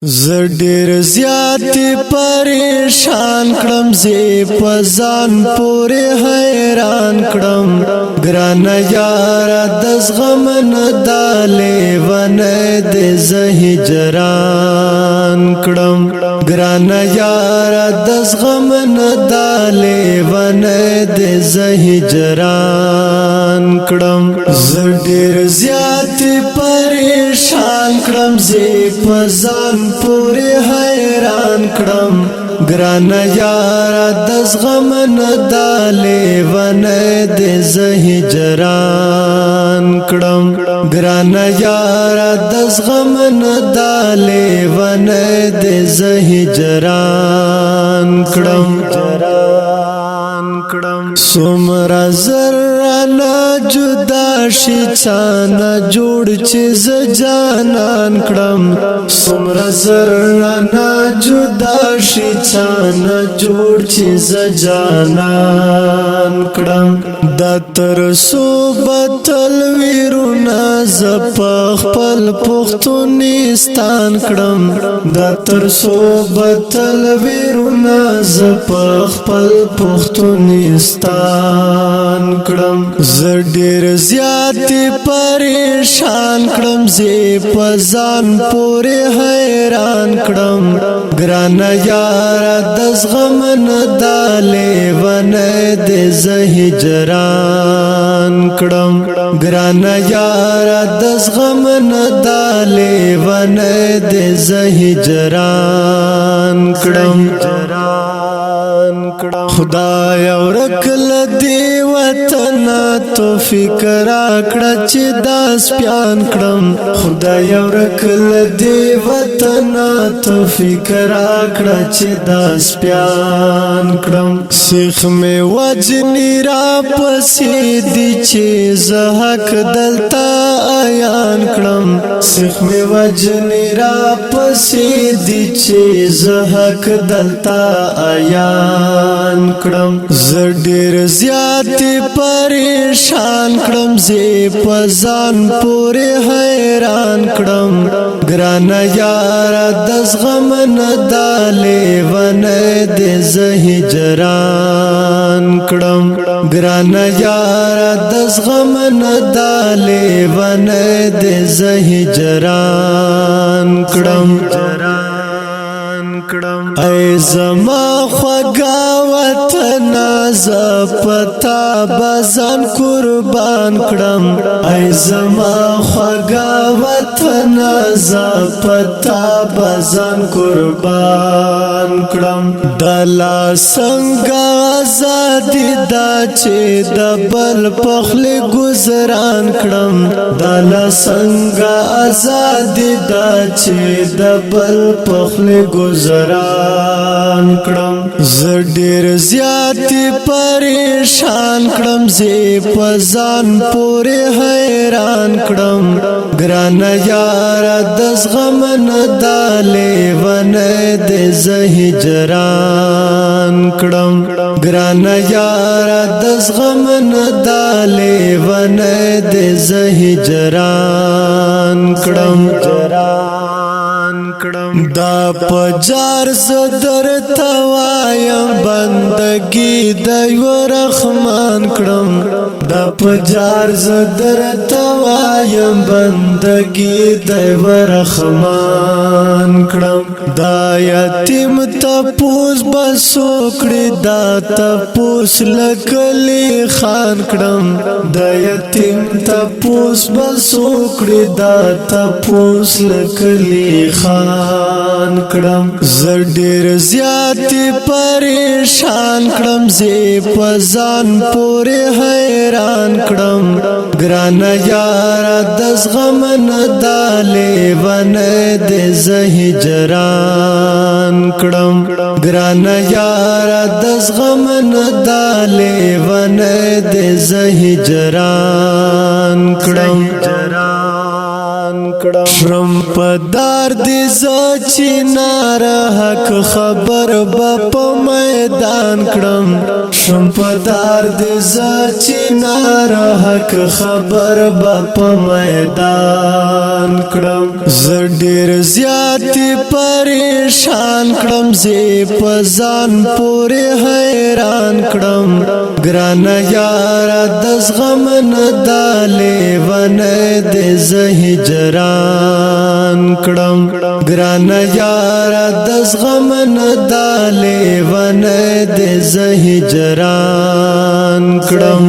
زډیر زیات پریشان کړم زی پزان پورې حیران کړم ګران یار د زغم نه دالې ونه د زهجران کړم ګران یار د زغم نه دالې ونه د زهجران کړم زډیر زیات پریشان کړم زی پزان پوری حیران کړم ګران یار د زغم نه دالې ونه د زهجران کړم ګران یار د زغم نه دالې ونه د زهجران کړم سمرا زرانا جدا شي چانا جوړ چې ز جانان کړم سمرا زرانا جدا شي چانا جوړ چې ز جانان کړم د تر صوبتل ویرونا ز خپل پښتونستان کړم د تر صوبتل ویرونا ز خپل پښتونستان کړم زډیر زیات پریشان کړم زی پزان پورې حیران کړم ګران یار د زغم نه دالې ونه د زهجران کړم ګران یار د زغم نه دالې ونه د زهجران کړم خدای ورکل دی وطن توفیق راکړه چې داس پیان کړم خدای ورکل دی وطن توفیق راکړه چې داس پیان کړم سیخ می وجنی را پسې دی چې زه حق دلتا عیان کړم سیخ می وجنی را پسې دی چې زه حق دلتا عیان کړم زډیر زیات پریشان کړم زی پزان پورې حیران کړم ګران یار د زغم نه دالې ونه د زهجران کړم ګران یار د زغم نه دالې ونه د زهجران کړم ای زما خوږا وطن ز پتا بزن قربان کړم ای زما خوږا وطن ز پتا بزن قربان کړم دلا څنګه آزادی دا چې د بل پخلی گزاران کړم دلا څنګه آزادی دا چې د بل پخلی گزاران کړم زډیر زیات پریشان کړم زی پزان پورې حیران کړم ګران یار د زغم نه دالې ونه د زهجران کړم ګران یار د زغم نه دالې ونه د زهجران کړم دا پجار زدر توایم بندگی دیو رحمان کړم دا پجار زدر توایم بندگی دیو رحمان کړم دا یتیم تپوس بسوکړی دا تپوس لکلی خان کړم دا یتیم تپوس بسوکړی دا تپوس لکلی خان کړم زډیر زیات پریشان کړم زی پزان پورې حیران کړم ګران یار د زغم نه دالې ونه د زهجران کړم ګران یار د زغم نه دالې ونه د زهجران کړم شرم پدار دی زچی نار حق خبر با پا میدان کړم شم پدار دې زچ نار حق خبر با په میدان کړم زډیر زیات پریشان کړم زی پزان پورې حیران کړم ګران یار د زغم نه دالې ونه دې زهجران کړم ګران یار د زغم نه دالې ونه دې زهجران کړم